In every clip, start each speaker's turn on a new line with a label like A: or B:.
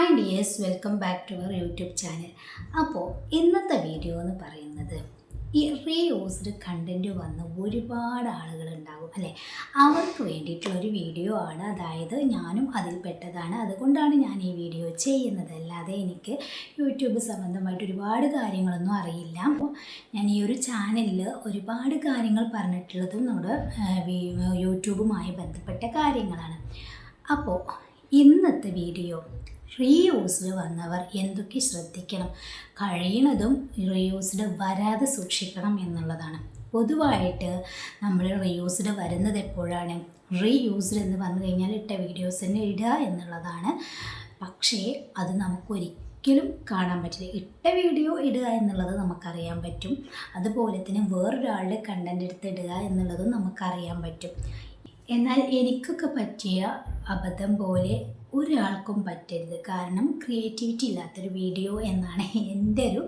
A: Hi dears, welcome back to our YouTube channel. അപ്പോൾ ഇന്നത്തെ video എന്ന് പറയുന്നത് ഈ റീയൂസ്ഡ് കണ്ടൻറ്റ് വന്ന് ഒരുപാട് ആളുകളുണ്ടാകും അല്ലേ, അവർക്ക് വേണ്ടിയിട്ടുള്ളൊരു വീഡിയോ ആണ്. അതായത് ഞാനും അതിൽപ്പെട്ടതാണ്. അതുകൊണ്ടാണ് ഞാൻ ഈ വീഡിയോ ചെയ്യുന്നത്. അല്ലാതെ എനിക്ക് യൂട്യൂബ് സംബന്ധമായിട്ട് ഒരുപാട് കാര്യങ്ങളൊന്നും അറിയില്ല. അപ്പോൾ ഞാൻ ഈ ഒരു ചാനലിൽ ഒരുപാട് കാര്യങ്ങൾ പറഞ്ഞിട്ടുള്ളതും നമ്മുടെ യൂട്യൂബുമായി ബന്ധപ്പെട്ട കാര്യങ്ങളാണ്. അപ്പോൾ ഇന്നത്തെ വീഡിയോ റീയൂസ്ഡ് വന്നവർ എന്തൊക്കെ ശ്രദ്ധിക്കണം, കഴിയുന്നതും റീയൂസ്ഡ് വരാതെ സൂക്ഷിക്കണം എന്നുള്ളതാണ്. പൊതുവായിട്ട് നമ്മൾ റീയൂസ്ഡ് വരുന്നത് എപ്പോഴാണ്? റീയൂസ്ഡ് എന്ന് പറഞ്ഞു കഴിഞ്ഞാൽ ഇട്ട വീഡിയോസ് തന്നെ ഇടുക എന്നുള്ളതാണ്. പക്ഷേ അത് നമുക്കൊരിക്കലും കാണാൻ പറ്റില്ല. ഇട്ട വീഡിയോ ഇടുക എന്നുള്ളത് നമുക്കറിയാൻ പറ്റും. അതുപോലെ തന്നെ വേറൊരാളുടെ കണ്ടൻറ് എടുത്ത് ഇടുക എന്നുള്ളതും നമുക്കറിയാൻ പറ്റും. എന്നാൽ എനിക്കൊക്കെ പറ്റിയ അബദ്ധം പോലെ ഒരാൾക്കും പറ്റരുത്. കാരണം ക്രിയേറ്റിവിറ്റി ഇല്ലാത്തൊരു വീഡിയോ എന്നാണ് എൻ്റെ ഒരു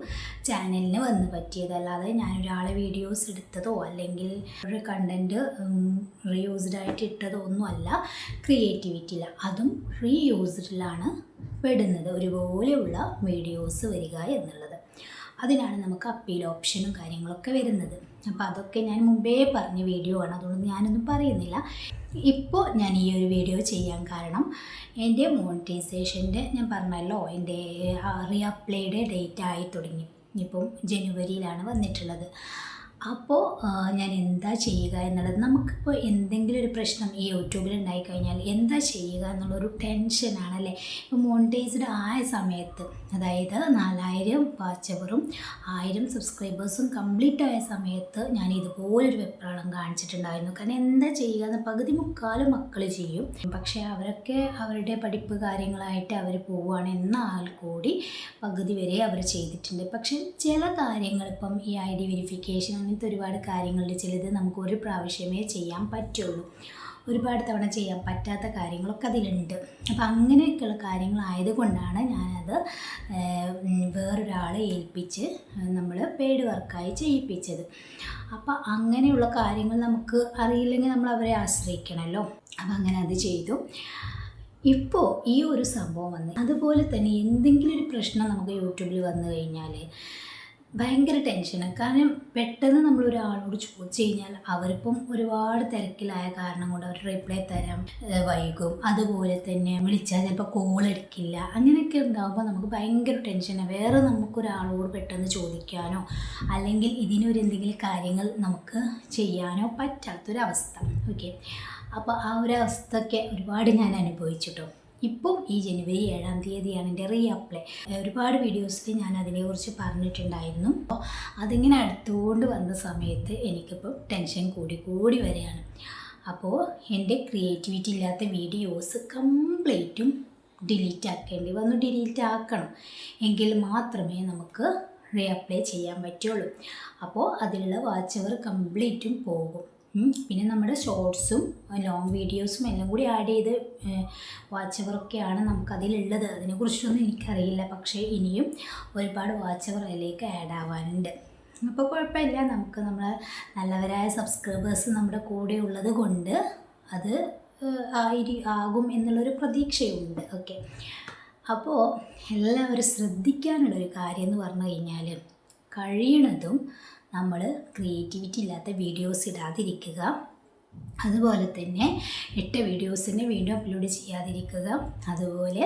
A: ചാനലിന് വന്ന് പറ്റിയത്. അല്ലാതെ ഞാനൊരാളെ വീഡിയോസ് എടുത്തതോ അല്ലെങ്കിൽ ഒരു കണ്ടൻറ്റ് റീയൂസ്ഡ് ആയിട്ട് ഇട്ടതോ ഒന്നുമല്ല. ക്രിയേറ്റിവിറ്റി ഇല്ല, അതും റീയൂസ്ഡിലാണ് പെടുന്നത്. ഒരുപോലെയുള്ള വീഡിയോസ് വരിക എന്നുള്ളത്, അതിനാണ് നമുക്ക് അപ്പീൽ ഓപ്ഷനും കാര്യങ്ങളൊക്കെ വരുന്നത്. അപ്പോൾ അതൊക്കെ ഞാൻ മുമ്പേ പറഞ്ഞ വീഡിയോ ആണ്, അതുകൊണ്ട് ഞാനൊന്നും പറയുന്നില്ല. ഇപ്പോൾ ഞാൻ ഈ ഒരു വീഡിയോ ചെയ്യാൻ കാരണം എൻ്റെ മോണിറ്റൈസേഷൻ്റെ ഞാൻ പറഞ്ഞല്ലോ, എൻ്റെ റീഅപ്ലൈയുടെ ഡേറ്റ് ആയി തുടങ്ങി. ഇപ്പം ജനുവരിയിലാണ് വന്നിട്ടുള്ളത്. അപ്പോൾ ഞാൻ എന്താ ചെയ്യുക എന്നുള്ളത്, നമുക്കിപ്പോൾ എന്തെങ്കിലും ഒരു പ്രശ്നം ഈ യൂട്യൂബിൽ ഉണ്ടായിക്കഴിഞ്ഞാൽ എന്താ ചെയ്യുക എന്നുള്ളൊരു ടെൻഷനാണല്ലേ. ഇപ്പോൾ മോണിറ്റൈസ്ഡ് ആയ സമയത്ത്, അതായത് 4000 വാച്ച് അവറും 1000 സബ്സ്ക്രൈബേഴ്സും കംപ്ലീറ്റ് ആയ സമയത്ത് ഞാൻ ഇതുപോലൊരു വെപ്രാളം കാണിച്ചിട്ടുണ്ടായിരുന്നു. കാരണം എന്താ ചെയ്യുക എന്ന് പകുതി മുക്കാലും മക്കൾ ചെയ്യും. പക്ഷേ അവരൊക്കെ അവരുടെ പഠിപ്പ് കാര്യങ്ങളായിട്ട് അവർ പോവുകയാണ്. എന്നാൽ കൂടി പകുതി വരെ അവർ ചെയ്തിട്ടുണ്ട്. പക്ഷേ ചില കാര്യങ്ങൾ, ഇപ്പം ഈ ID വെരിഫിക്കേഷൻ, അങ്ങനത്തെ ഒരുപാട് കാര്യങ്ങളിൽ ചിലത് നമുക്ക് ഒരു പ്രാവശ്യമേ ചെയ്യാൻ പറ്റുള്ളൂ. ഒരുപാട് തവണ ചെയ്യാൻ പറ്റാത്ത കാര്യങ്ങളൊക്കെ അതിലുണ്ട്. അപ്പം അങ്ങനെയൊക്കെയുള്ള കാര്യങ്ങളായതുകൊണ്ടാണ് ഞാനത് വേറൊരാളെ ഏൽപ്പിച്ച് നമ്മൾ പെയ്ഡ് വർക്കായി ചെയ്യിപ്പിച്ചത്. അപ്പം അങ്ങനെയുള്ള കാര്യങ്ങൾ നമുക്ക് അറിയില്ലെങ്കിൽ നമ്മൾ അവരെ ആശ്രയിക്കണമല്ലോ. അപ്പം അങ്ങനെ അത് ചെയ്തു. ഇപ്പോൾ ഈ ഒരു സംഭവം വന്ന്, അതുപോലെ തന്നെ എന്തെങ്കിലും ഒരു പ്രശ്നം നമുക്ക് യൂട്യൂബിൽ വന്നു കഴിഞ്ഞാൽ ഭയങ്കര ടെൻഷനാണ്. കാരണം പെട്ടെന്ന് നമ്മൾ ഒരാളോട് ചോദിച്ചു കഴിഞ്ഞാൽ അവരിപ്പം ഒരുപാട് തിരക്കിലായ കാരണം കൊണ്ട് അവർ റിപ്ലൈ തരാൻ വൈകും. അതുപോലെ തന്നെ വിളിച്ചാൽ ചിലപ്പോൾ കോൾ എടുക്കില്ല. അങ്ങനെയൊക്കെ ഉണ്ടാകുമ്പോൾ നമുക്ക് ഭയങ്കര ടെൻഷനാണ്. വേറെ നമുക്കൊരാളോട് പെട്ടെന്ന് ചോദിക്കാനോ അല്ലെങ്കിൽ ഇതിനൊരു എന്തെങ്കിലും കാര്യങ്ങൾ നമുക്ക് ചെയ്യാനോ പറ്റാത്തൊരവസ്ഥ. ഓക്കെ, അപ്പോൾ ആ ഒരു അവസ്ഥയൊക്കെ ഒരുപാട് ഞാൻ അനുഭവിച്ചിട്ടോ. ഇപ്പോൾ ഈ ജനുവരി 7-ാം തീയതിയാണ് എൻ്റെ റീഅപ്ലൈ. ഒരുപാട് വീഡിയോസിൽ ഞാൻ അതിനെക്കുറിച്ച് പറഞ്ഞിട്ടുണ്ടായിരുന്നു. അപ്പോൾ അതിങ്ങനെ അടുത്തുകൊണ്ട് വന്ന സമയത്ത് എനിക്കിപ്പോൾ ടെൻഷൻ കൂടി വരികയാണ്. അപ്പോൾ എൻ്റെ ക്രിയേറ്റിവിറ്റി ഇല്ലാത്ത വീഡിയോസ് കംപ്ലീറ്റും ഡിലീറ്റ് ആക്കേണ്ടി വന്നു. ഡിലീറ്റ് ആക്കണം എങ്കിൽ മാത്രമേ നമുക്ക് റീഅപ്ലൈ ചെയ്യാൻ പറ്റുള്ളൂ. അപ്പോൾ അതിലുള്ള വാച്ച് അവർ കംപ്ലീറ്റും പോകും. പിന്നെ നമ്മുടെ ഷോർട്സും ലോങ് വീഡിയോസും എല്ലാം കൂടി ആഡ് ചെയ്ത് വാച്ച് അവറൊക്കെയാണ് നമുക്കതിലുള്ളത്. അതിനെക്കുറിച്ചൊന്നും എനിക്കറിയില്ല. പക്ഷേ ഇനിയും ഒരുപാട് വാച്ച് അവർ അതിലേക്ക് ആഡ് ആവാനുണ്ട്. അപ്പോൾ കുഴപ്പമില്ല, നമുക്ക് നമ്മളെ നല്ലവരായ സബ്സ്ക്രൈബേഴ്സ് നമ്മുടെ കൂടെ ഉള്ളത് കൊണ്ട് അത് ആകും എന്നുള്ളൊരു പ്രതീക്ഷയുണ്ട്. ഓക്കെ, അപ്പോൾ എല്ലാവരും ശ്രദ്ധിക്കാനുള്ളൊരു കാര്യം എന്ന് പറഞ്ഞു കഴിഞ്ഞാൽ, കഴിയണതും നമ്മൾ ക്രിയേറ്റിവിറ്റി ഇല്ലാത്ത വീഡിയോസ് ഇടാതിരിക്കുക. അതുപോലെ തന്നെ ഇട്ട വീഡിയോസിനെ വീണ്ടും അപ്ലോഡ് ചെയ്യാതിരിക്കുക. അതുപോലെ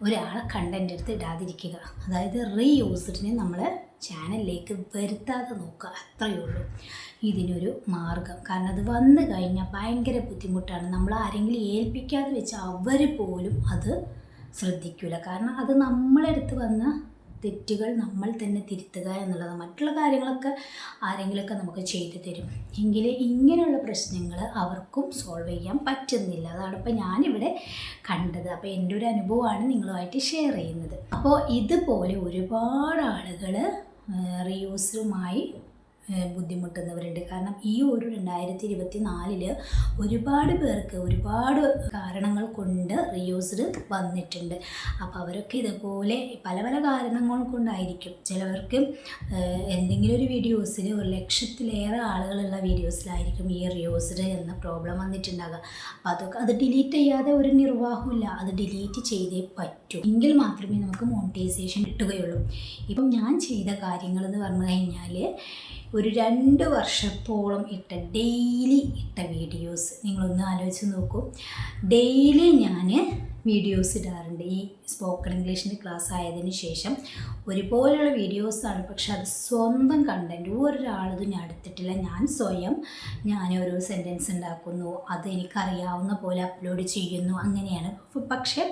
A: ഒരാളെ കണ്ടൻറ് എടുത്ത് ഇടാതിരിക്കുക. അതായത് റീയൂസ്ഡിനെ നമ്മൾ ചാനലിലേക്ക് വരുത്താതെ നോക്കുക, അത്രയേ ഉള്ളൂ ഇതിനൊരു മാർഗം. കാരണം അത് വന്നു കഴിഞ്ഞാൽ ഭയങ്കര ബുദ്ധിമുട്ടാണ്. നമ്മൾ ആരെങ്കിലും ഏൽപ്പിക്കാതെ വെച്ചാൽ അവർ പോലും അത് ശ്രദ്ധിക്കില്ല. കാരണം അത് നമ്മളെടുത്ത് വന്ന തെറ്റുകൾ നമ്മൾ തന്നെ തിരുത്തുക എന്നുള്ളത്. മറ്റുള്ള കാര്യങ്ങളൊക്കെ ആരെങ്കിലുമൊക്കെ നമുക്ക് ചെയ്തു തരും. എങ്കിൽ ഇങ്ങനെയുള്ള പ്രശ്നങ്ങൾ അവർക്കും സോൾവ് ചെയ്യാൻ പറ്റുന്നില്ല. അതാണ് ഇപ്പോൾ ഞാനിവിടെ കണ്ടത്. അപ്പോൾ എൻ്റെ ഒരു അനുഭവമാണ് നിങ്ങളുമായിട്ട് ഷെയർ ചെയ്യുന്നത്. അപ്പോൾ ഇതുപോലെ ഒരുപാട് ആളുകൾ റീയൂസുമായി ബുദ്ധിമുട്ടുന്നവരുണ്ട്. കാരണം ഈ ഒരു 2024 ഒരുപാട് പേർക്ക് ഒരുപാട് കാരണങ്ങൾ കൊണ്ട് റീയൂസ്ഡ് വന്നിട്ടുണ്ട്. അപ്പോൾ അവരൊക്കെ ഇതുപോലെ പല പല കാരണങ്ങൾ കൊണ്ടായിരിക്കും. ചിലവർക്ക് എന്തെങ്കിലും ഒരു വീഡിയോസിൽ 1,00,000-ലേറെ ആളുകളുള്ള വീഡിയോസിലായിരിക്കും ഈ റീയൂസ്ഡ് എന്ന പ്രോബ്ലം വന്നിട്ടുണ്ടാകുക. അപ്പോൾ അത് ഡിലീറ്റ് ചെയ്യാതെ ഒരു നിർവാഹമില്ല. അത് ഡിലീറ്റ് ചെയ്തേ പറ്റൂ. എങ്കിൽ മാത്രമേ നമുക്ക് മോണിറ്റൈസേഷൻ കിട്ടുകയുള്ളൂ. ഇപ്പം ഞാൻ ചെയ്ത കാര്യങ്ങൾ എന്ന് പറഞ്ഞു കഴിഞ്ഞാൽ ഒരു 2 വർഷത്തോളം ഡെയിലി ഇട്ട വീഡിയോസ് നിങ്ങളൊന്ന് ആലോചിച്ച് നോക്കൂ. ഡെയിലി ഞാൻ വീഡിയോസ് ഇടാറുണ്ട്. ഈ സ്പോക്കൺ ഇംഗ്ലീഷിൻ്റെ ക്ലാസ് ആയതിനു ശേഷം ഒരുപോലെയുള്ള വീഡിയോസാണ്. പക്ഷെ അത് സ്വന്തം കണ്ടൻറ്റ് ഒരാളതും ഞാൻ എടുത്തിട്ടില്ല. ഞാനൊരു സെൻറ്റൻസ് ഉണ്ടാക്കുന്നു, അത് എനിക്കറിയാവുന്ന പോലെ അപ്ലോഡ് ചെയ്യുന്നു, അങ്ങനെയാണ്. പക്ഷേ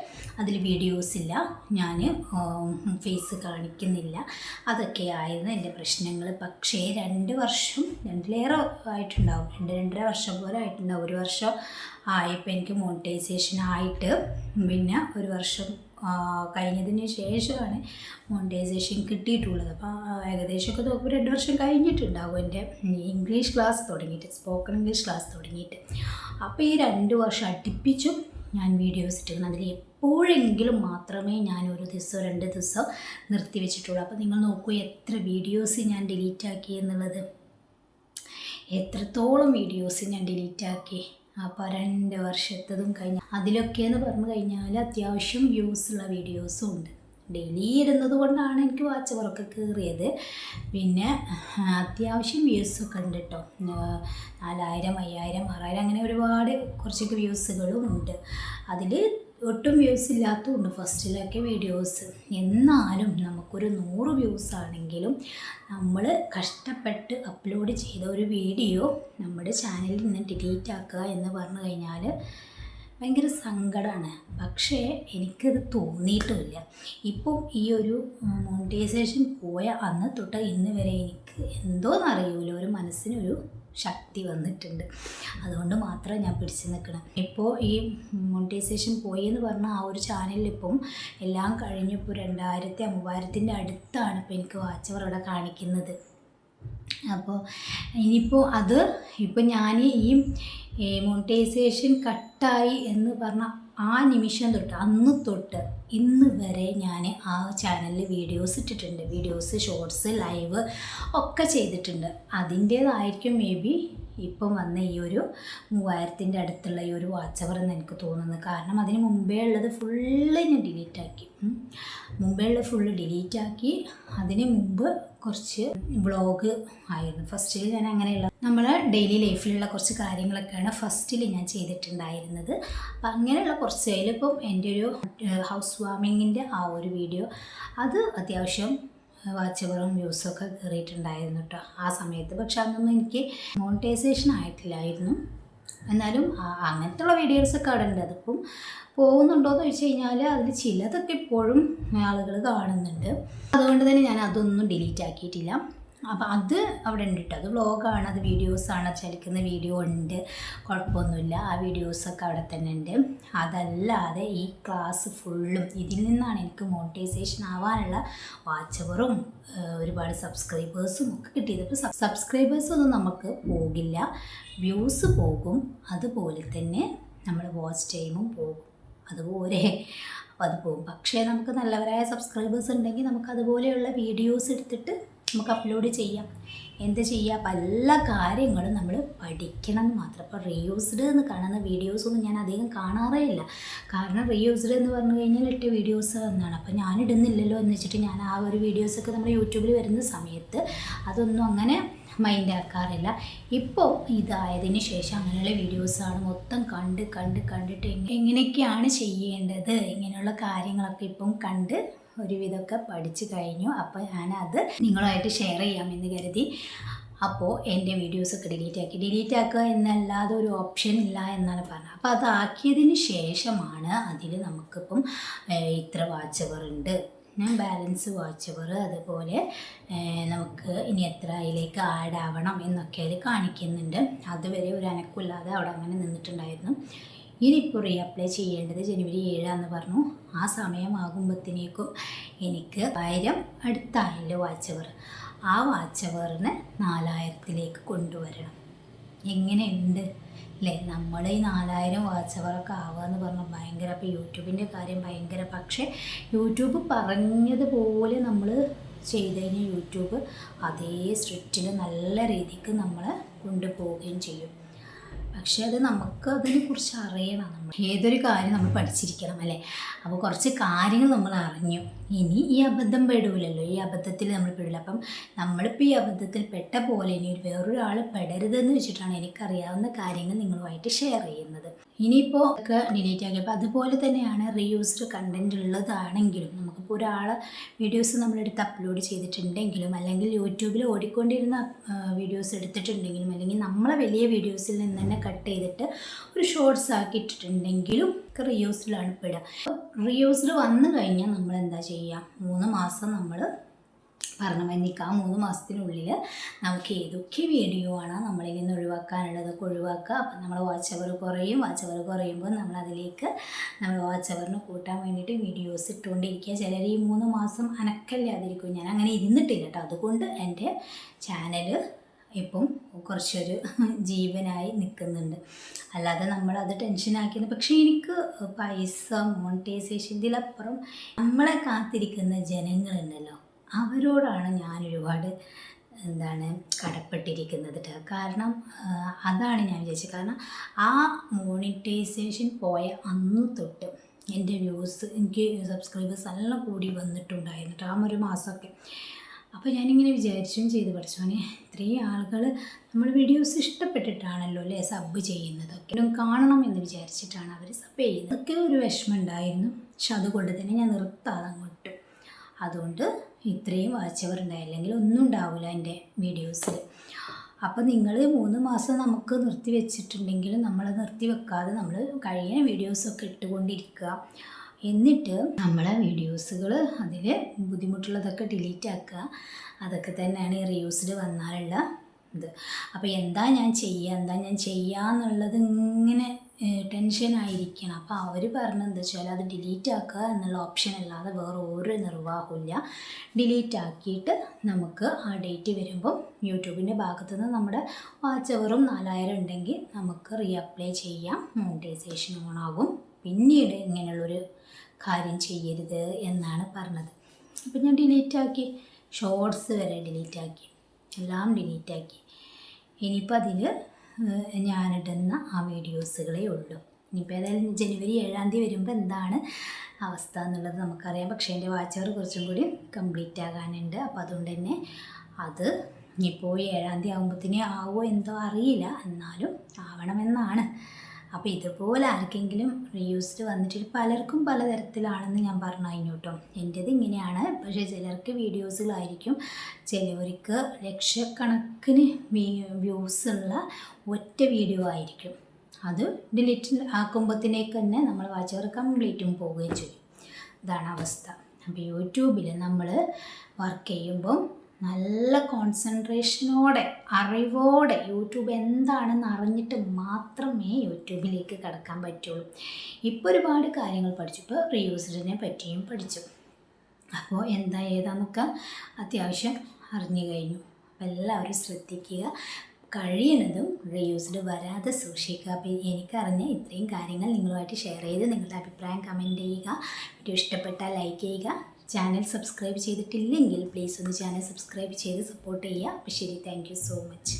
A: അതിൽ വീഡിയോസ് ഇല്ല, ഞാൻ ഫേസ് കാണിക്കുന്നില്ല. അതൊക്കെയായിരുന്നു എൻ്റെ പ്രശ്നങ്ങൾ. പക്ഷേ 2 വർഷം 2-ലേറെ ആയിട്ടുണ്ടാവും, 2-2.5 വർഷം പോലെ ആയിട്ടുണ്ടാവും. 1 വർഷം ആയപ്പോൾ എനിക്ക് മോണിറ്റൈസേഷൻ ആയിട്ട്, പിന്നെ 1 വർഷം കഴിഞ്ഞതിന് ശേഷമാണ് മോണിറ്റൈസേഷൻ കിട്ടിയിട്ടുള്ളത്. അപ്പോൾ ഏകദേശമൊക്കെ നോക്കുമ്പോൾ 2 വർഷം കഴിഞ്ഞിട്ടുണ്ടാകും എൻ്റെ ഇംഗ്ലീഷ് ക്ലാസ് തുടങ്ങിയിട്ട്, സ്പോക്കൺ ഇംഗ്ലീഷ് ക്ലാസ് തുടങ്ങിയിട്ട്. അപ്പോൾ ഈ 2 വർഷം അടുപ്പിച്ചും ഞാൻ വീഡിയോസ് ഇട്ടിരുന്നു. അതിൽ എപ്പോഴെങ്കിലും മാത്രമേ ഞാൻ 1 ദിവസം 2 ദിവസം നിർത്തി വെച്ചിട്ടുള്ളൂ. അപ്പോൾ നിങ്ങൾ നോക്കൂ എത്ര വീഡിയോസ് ഞാൻ ഡിലീറ്റ് ആക്കി എന്നുള്ളത്. എത്രത്തോളം വീഡിയോസ് ഞാൻ ഡിലീറ്റ് ആക്കി. അപ്പോൾ 2 വർഷത്തതും കഴിഞ്ഞ് അതിലൊക്കെ എന്ന് പറഞ്ഞു കഴിഞ്ഞാൽ അത്യാവശ്യം വ്യൂസുള്ള വീഡിയോസും ഉണ്ട്. ഡെയിലി ഇടുന്നത് കൊണ്ടാണ് എനിക്ക് വാച്ച് അവറൊക്കെ കയറിയത്. പിന്നെ അത്യാവശ്യം വ്യൂസൊക്കെ ഉണ്ട് കേട്ടോ. 4000, 5000, 6000 അങ്ങനെ ഒരുപാട് കുറച്ചൊക്കെ വ്യൂസുകളും ഉണ്ട്. അതിൽ ഒട്ടും വ്യൂസ് ഇല്ലാത്തതുണ്ട് ഫസ്റ്റിലൊക്കെ വീഡിയോസ്. എന്നാലും നമുക്കൊരു 100 വ്യൂസ് ആണെങ്കിലും നമ്മൾ കഷ്ടപ്പെട്ട് അപ്ലോഡ് ചെയ്ത ഒരു വീഡിയോ നമ്മുടെ ചാനലിൽ നിന്ന് ഡിലീറ്റ് ആക്കുക എന്ന് പറഞ്ഞു കഴിഞ്ഞാൽ ഭയങ്കര സങ്കടമാണ്. പക്ഷേ എനിക്കത് തോന്നിയിട്ടുമില്ല. ഇപ്പോൾ ഈ ഒരു മോണിറ്റൈസേഷൻ പോയ അന്ന് തൊട്ട് ഇന്ന് വരെ എനിക്ക് എന്തോന്നറിയില്ല, ഒരു മനസ്സിനൊരു ശക്തി വന്നിട്ടുണ്ട്. അതുകൊണ്ട് മാത്രം ഞാൻ പിടിച്ചു നിൽക്കണം. ഇപ്പോൾ ഈ മോണിറ്റൈസേഷൻ പോയി എന്ന് പറഞ്ഞാൽ ആ ഒരു ചാനലിൽ ഇപ്പം എല്ലാം കഴിഞ്ഞപ്പോൾ 2000-3000-ൻ്റെ അടുത്താണ് ഇപ്പോൾ എനിക്ക് വാച്ച് അവർ അവിടെ കാണിക്കുന്നത്. അപ്പോൾ ഇനിയിപ്പോൾ ഇപ്പം ഞാൻ ഈ മോണിറ്റൈസേഷൻ കട്ടായി എന്ന് പറഞ്ഞ ആ നിമിഷം തൊട്ട് അന്ന് തൊട്ട് ഇന്ന് വരെ ഞാൻ ആ ചാനലിൽ വീഡിയോസ് ഇട്ടിട്ടുണ്ട്. വീഡിയോസ്, ഷോർട്സ്, ലൈവ് ഒക്കെ ചെയ്തിട്ടുണ്ട്. അതിൻ്റേതായിരിക്കും മേ ബി ഇപ്പം വന്ന ഈ ഒരു 3000-ൻ്റെ അടുത്തുള്ള ഈ ഒരു വാച്ച് അവർ എന്ന് എനിക്ക് തോന്നുന്നു. കാരണം അതിന് മുമ്പേ ഉള്ളത് ഫുള്ള് ഞാൻ ഡിലീറ്റാക്കി. അതിന് മുമ്പ് കുറച്ച് വ്ളോഗ് ആയിരുന്നു. ഫസ്റ്റിൽ ഞാൻ അങ്ങനെയുള്ള നമ്മളെ ഡെയിലി ലൈഫിലുള്ള കുറച്ച് കാര്യങ്ങളൊക്കെയാണ് ഫസ്റ്റിൽ ഞാൻ ചെയ്തിട്ടുണ്ടായിരുന്നത്. അപ്പം അങ്ങനെയുള്ള കുറച്ച് അതിലിപ്പം എൻ്റെ ഒരു ഹൗസ് വാമിങ്ങിൻ്റെ ആ ഒരു വീഡിയോ അത് അത്യാവശ്യം വാച്ച് അവറും വ്യൂസൊക്കെ കയറിയിട്ടുണ്ടായിരുന്നു കേട്ടോ ആ സമയത്ത്. പക്ഷെ അതൊന്നും എനിക്ക് മോണിറ്റൈസേഷൻ ആയിട്ടില്ലായിരുന്നു. എന്നാലും അങ്ങനത്തുള്ള വീഡിയോസൊക്കെ അവിടെ ഉണ്ട്. അതിപ്പം പോകുന്നുണ്ടോയെന്ന് ചോദിച്ചു കഴിഞ്ഞാൽ അതിൽ ചിലതൊക്കെ ഇപ്പോഴും ആളുകൾ കാണുന്നുണ്ട്. അതുകൊണ്ട് തന്നെ ഞാൻ അതൊന്നും ഡിലീറ്റ് ആക്കിയിട്ടില്ല. അപ്പോൾ അത് അവിടെ ഉണ്ട് കേട്ടോ. അത് വ്ളോഗാണ്, അത് വീഡിയോസാണ്, ചലിക്കുന്ന വീഡിയോ ഉണ്ട്, കുഴപ്പമൊന്നുമില്ല. ആ വീഡിയോസൊക്കെ അവിടെ തന്നെ ഉണ്ട്. അതല്ലാതെ ഈ ക്ലാസ് ഫുള്ളും ഇതിൽ നിന്നാണ് എനിക്ക് മോണിറ്റൈസേഷൻ ആവാനുള്ള വാച്ച് അവറും ഒരുപാട് സബ്സ്ക്രൈബേഴ്സും ഒക്കെ കിട്ടിയത്. ഇപ്പോൾ സബ്സ്ക്രൈബേഴ്സൊന്നും നമുക്ക് പോകില്ല, വ്യൂസ് പോകും. അതുപോലെ തന്നെ നമ്മുടെ വാച്ച് ടൈമും പോകും. അതുപോലെ അപ്പോൾ അത് പോകും. പക്ഷേ നമുക്ക് നല്ലവരായ സബ്സ്ക്രൈബേഴ്സ് ഉണ്ടെങ്കിൽ നമുക്ക് അതുപോലെയുള്ള വീഡിയോസ് എടുത്തിട്ട് നമുക്ക് അപ്ലോഡ് ചെയ്യാം. എന്ത് ചെയ്യുക, പല കാര്യങ്ങളും നമ്മൾ പഠിക്കണം എന്ന് മാത്രം. അപ്പോൾ റീയൂസ്ഡ് എന്ന് കാണുന്ന വീഡിയോസൊന്നും ഞാൻ അധികം കാണാറേ ഇല്ല. കാരണം റീയൂസ്ഡ് എന്ന് പറഞ്ഞു കഴിഞ്ഞാൽ ഇട്ട വീഡിയോസ് എന്നാണ്. അപ്പോൾ ഞാനിടുന്നില്ലല്ലോ എന്ന് വെച്ചിട്ട് ഞാൻ ആ ഒരു വീഡിയോസൊക്കെ നമ്മുടെ യൂട്യൂബിൽ വരുന്ന സമയത്ത് അതൊന്നും അങ്ങനെ മൈൻഡ് ആക്കാറില്ല. ഇപ്പോൾ ഇതായതിന് ശേഷം അങ്ങനെയുള്ള വീഡിയോസാണ് മൊത്തം കണ്ടിട്ട് എങ്ങനെയൊക്കെയാണ് ചെയ്യേണ്ടത്, ഇങ്ങനെയുള്ള കാര്യങ്ങളൊക്കെ ഇപ്പം കണ്ട് ഒരുവിധമൊക്കെ പഠിച്ചു കഴിഞ്ഞു. അപ്പോൾ ഞാനത് നിങ്ങളുമായിട്ട് ഷെയർ ചെയ്യാമെന്ന് കരുതി. അപ്പോൾ എൻ്റെ വീഡിയോസൊക്കെ ഡിലീറ്റ് ആക്കുക എന്നല്ലാതെ ഒരു ഓപ്ഷൻ ഇല്ല എന്നാണ് പറഞ്ഞത്. അപ്പോൾ അതാക്കിയതിന് ശേഷമാണ് അതിൽ നമുക്കിപ്പം ഇത്ര വാച്ച് അവർ ഉണ്ട്, ബാലൻസ് വാച്ച് അവർ, അതുപോലെ നമുക്ക് ഇനി എത്ര അതിലേക്ക് ആഡ് ആവണം എന്നൊക്കെ അതിൽ കാണിക്കുന്നുണ്ട്. അതുവരെ ഒരു അനക്കമില്ലാതെ അവിടെ അങ്ങനെ നിന്നിട്ടുണ്ടായിരുന്നു. ഇനിയിപ്പോൾ റീഅപ്ലൈ ചെയ്യേണ്ടത് ജനുവരി 7 പറഞ്ഞു. ആ സമയമാകുമ്പോഴത്തേക്കും എനിക്ക് 1000 അടുത്തായല്ലോ വാച്ച് അവർ. ആ വാച്ച് അവറിനെ 4000-ലേക്ക് കൊണ്ടുവരണം. എങ്ങനെയുണ്ട് അല്ലേ? നമ്മൾ ഈ 4000 വാച്ച് അവറൊക്കെ ആവുക എന്ന് പറഞ്ഞാൽ ഭയങ്കര. അപ്പോൾ യൂട്യൂബിൻ്റെ കാര്യം ഭയങ്കര. പക്ഷേ യൂട്യൂബ് പറഞ്ഞതുപോലെ നമ്മൾ ചെയ്ത് കഴിഞ്ഞാൽ യൂട്യൂബ് അതേ സ്ട്രിക്റ്റിൽ നല്ല രീതിക്ക് നമ്മളെ കൊണ്ടുപോവുകയും ചെയ്യും. പക്ഷേ അത് നമുക്ക് അതിനെക്കുറിച്ച് അറിയണം. നമ്മൾ ഏതൊരു കാര്യം നമ്മൾ പഠിച്ചിരിക്കണം അല്ലേ? അപ്പോൾ കുറച്ച് കാര്യങ്ങൾ നമ്മൾ അറിഞ്ഞു. ഇനി ഈ അബദ്ധം പെടൂലല്ലോ, ഈ അബദ്ധത്തിൽ നമ്മൾ പെടില്ല. അപ്പം നമ്മളിപ്പോൾ ഈ അബദ്ധത്തിൽ പെട്ട പോലെ ഇനി വേറൊരാൾ പെടരുതെന്ന് വെച്ചിട്ടാണ് എനിക്കറിയാവുന്ന കാര്യങ്ങൾ നിങ്ങളുമായിട്ട് ഷെയർ ചെയ്യുന്നത്. ഇനിയിപ്പോൾ ഒക്കെ ഡിലീറ്റ് ആക്കിയപ്പോൾ അതുപോലെ തന്നെയാണ് റീയൂസ്ഡ് കണ്ടൻറ് ഉള്ളതാണെങ്കിലും നമുക്കിപ്പോൾ ഒരാൾ വീഡിയോസ് നമ്മളെടുത്ത് അപ്ലോഡ് ചെയ്തിട്ടുണ്ടെങ്കിലും അല്ലെങ്കിൽ യൂട്യൂബിൽ ഓടിക്കൊണ്ടിരുന്ന വീഡിയോസ് എടുത്തിട്ടുണ്ടെങ്കിലും അല്ലെങ്കിൽ നമ്മളെ വലിയ വീഡിയോസിൽ നിന്ന് തന്നെ കട്ട് ചെയ്തിട്ട് ഒരു ഷോർട്സ് ആക്കി ഇട്ടിട്ടുണ്ടെങ്കിലും ഒക്കെ റീയൂസ്ഡിലാണ് പെടുക. റീയൂസ്ഡ് വന്നു കഴിഞ്ഞാൽ നമ്മൾ എന്താ ചെയ്യുക? 3 മാസം നമ്മൾ പറഞ്ഞ നിൽക്കുക. ആ 3 മാസത്തിനുള്ളിൽ നമുക്ക് ഏതൊക്കെ വീഡിയോ ആണ് നമ്മളിൽ നിന്ന് ഒഴിവാക്കാനുള്ളതൊക്കെ ഒഴിവാക്കുക. അപ്പം നമ്മൾ വാച്ച് അവർ കുറയും. വാച്ച് അവർ കുറയുമ്പോൾ നമ്മളതിലേക്ക് നമ്മൾ വാച്ച് അവറിന് കൂട്ടാൻ വേണ്ടിയിട്ട് വീഡിയോസ് ഇട്ടുകൊണ്ടിരിക്കുക. ചിലർ ഈ 3 മാസം അനക്കല്ലാതിരിക്കും. ഞാൻ അങ്ങനെ ഇരുന്നിട്ടില്ല കേട്ടോ. അതുകൊണ്ട് എൻ്റെ ചാനൽ ഇപ്പം കുറച്ചൊരു ജീവനായി നിൽക്കുന്നുണ്ട്. അല്ലാതെ നമ്മളത് ടെൻഷനാക്കിയത്. പക്ഷേ എനിക്ക് പൈസ മോണിറ്റൈസേഷൻ ഇതിലപ്പുറം നമ്മളെ കാത്തിരിക്കുന്ന ജനങ്ങളുണ്ടല്ലോ, അവരോടാണ് ഞാൻ ഒരുപാട് കടപ്പെട്ടിരിക്കുന്നത് കേട്ടോ. കാരണം അതാണ് ഞാൻ വിചാരിച്ചത്. കാരണം ആ മോണിറ്റൈസേഷൻ പോയ അന്ന് തൊട്ട് എൻ്റെ വ്യൂസ്, എനിക്ക് സബ്സ്ക്രൈബേഴ്സ് നല്ല കൂടി വന്നിട്ടുണ്ടായിരുന്നു കേട്ടോ, ആ ഒരു മാസമൊക്കെ. അപ്പോൾ ഞാനിങ്ങനെ വിചാരിച്ചും ചെയ്ത് പഠിച്ചോനെ, ഇത്രയും ആളുകൾ നമ്മൾ വീഡിയോസ് ഇഷ്ടപ്പെട്ടിട്ടാണല്ലോ അല്ലേ സബ് ചെയ്യുന്നതൊക്കെ കാണണം എന്ന് വിചാരിച്ചിട്ടാണ് അവർ സബ് ചെയ്യുന്നത്. അതൊക്കെ ഒരു വിഷമം ഉണ്ടായിരുന്നു. പക്ഷെ അതുകൊണ്ട് തന്നെ ഞാൻ നിർത്താതെ അങ്ങോട്ട്. അതുകൊണ്ട് ഇത്രയും വാച്ച് അവർ ഉണ്ടായില്ലെങ്കിൽ ഒന്നും ഉണ്ടാവില്ല എൻ്റെ വീഡിയോസിൽ. അപ്പോൾ നിങ്ങൾ 3 മാസം നമുക്ക് നിർത്തി വെച്ചിട്ടുണ്ടെങ്കിലും നമ്മളത് നിർത്തി വെക്കാതെ നമ്മൾ കഴിയുന്ന വീഡിയോസൊക്കെ ഇട്ടുകൊണ്ടിരിക്കുക. എന്നിട്ട് നമ്മളെ വീഡിയോസുകൾ അതിൽ ബുദ്ധിമുട്ടുള്ളതൊക്കെ ഡിലീറ്റ് ആക്കുക. അതൊക്കെ തന്നെയാണ് ഈ റീയൂസ്ഡ് വന്നാലുള്ള ഇത്. അപ്പോൾ എന്താ ഞാൻ ചെയ്യുക എന്നുള്ളത് ഇങ്ങനെ ടെൻഷനായിരിക്കണം. അപ്പോൾ അവർ പറഞ്ഞത് വെച്ചാൽ അത് ഡിലീറ്റ് ആക്കുക എന്നുള്ള ഓപ്ഷൻ അല്ലാതെ വേറെ ഒരു നിർവാഹമില്ല. ഡിലീറ്റ് ആക്കിയിട്ട് നമുക്ക് ആ ഡേറ്റ് വരുമ്പം യൂട്യൂബിൻ്റെ ഭാഗത്തു നിന്ന് നമ്മുടെ വാച്ച് അവറും 4000 ഉണ്ടെങ്കിൽ നമുക്ക് റീഅപ്ലൈ ചെയ്യാം. മോണിറ്റൈസേഷൻ ഓണാകും. പിന്നീട് ഇങ്ങനെയുള്ളൊരു കാര്യം ചെയ്യരുത് എന്നാണ് പറഞ്ഞത്. അപ്പം ഞാൻ ഡിലീറ്റാക്കി. ഷോർട്സ് വരെ ഡിലീറ്റാക്കി. എല്ലാം ഡിലീറ്റാക്കി. ഇനിയിപ്പോൾ അതിൽ ഞാനിടുന്ന ആ വീഡിയോസുകളേ ഉള്ളൂ. ഇനിയിപ്പോൾ ഏതായാലും ജനുവരി 7-ാം തീയതി വരുമ്പോൾ എന്താണ് അവസ്ഥ എന്നുള്ളത് നമുക്കറിയാം. പക്ഷേ എൻ്റെ വാച്ച് അവർ കുറച്ചും കൂടി കംപ്ലീറ്റ് ആകാനുണ്ട്. അപ്പോൾ അതുകൊണ്ട് തന്നെ അത് ഇനിയിപ്പോൾ 7-ാം തീയതി ആകുമ്പോഴത്തേനേ ആവുമോ എന്തോ അറിയില്ല, എന്നാലും ആവണമെന്നാണ്. അപ്പോൾ ഇതുപോലെ ആർക്കെങ്കിലും റീയൂസ്ഡ് വന്നിട്ട് പലർക്കും പലതരത്തിലാണെന്ന് ഞാൻ പറഞ്ഞു കഴിഞ്ഞു കേട്ടോ. എൻ്റേത് ഇങ്ങനെയാണ്. പക്ഷേ ചിലർക്ക് വീഡിയോസിലായിരിക്കും, ചിലവർക്ക് ലക്ഷക്കണക്കിന് വ്യൂസുള്ള ഒറ്റ വീഡിയോ ആയിരിക്കും. അത് ഡിലീറ്റ് ആക്കുമ്പോഴത്തേക്ക് തന്നെ നമ്മൾ വാച്ച് അവർ കംപ്ലീറ്റും പോവുകയും ചെയ്യും. ഇതാണ് അവസ്ഥ. അപ്പോൾ യൂട്യൂബിൽ നമ്മൾ വർക്ക് ചെയ്യുമ്പം നല്ല കോൺസെൻട്രേഷനോടെ അറിവോടെ യൂട്യൂബ് എന്താണെന്ന് അറിഞ്ഞിട്ട് മാത്രമേ യൂട്യൂബിലേക്ക് കടക്കാൻ പറ്റുള്ളൂ. ഇപ്പോൾ ഒരുപാട് കാര്യങ്ങൾ പഠിച്ചു. ഇപ്പോൾ റീയൂസ്ഡിനെ പറ്റിയും പഠിച്ചു. അപ്പോൾ എന്താ ഏതാന്നൊക്കെ അത്യാവശ്യം അറിഞ്ഞു കഴിഞ്ഞു. അപ്പോൾ എല്ലാവരും ശ്രദ്ധിക്കുക, കഴിയുന്നതും റീയൂസ്ഡ് വരാതെ സൂക്ഷിക്കുക. അപ്പോൾ എനിക്കറിഞ്ഞ ഇത്രയും കാര്യങ്ങൾ നിങ്ങളുമായിട്ട് ഷെയർ ചെയ്ത് നിങ്ങളുടെ അഭിപ്രായം കമൻറ്റ് ചെയ്യുക. വീഡിയോ ഇഷ്ടപ്പെട്ടാൽ ലൈക്ക് ചെയ്യുക. ചാനൽ സബ്സ്ക്രൈബ് ചെയ്തിട്ടില്ലെങ്കിൽ പ്ലീസ് ഒന്ന് ചാനൽ സബ്സ്ക്രൈബ് ചെയ്ത് സപ്പോർട്ട് ചെയ്യുക. അപ്പോൾ ശരി, താങ്ക് യു സോ മച്ച്.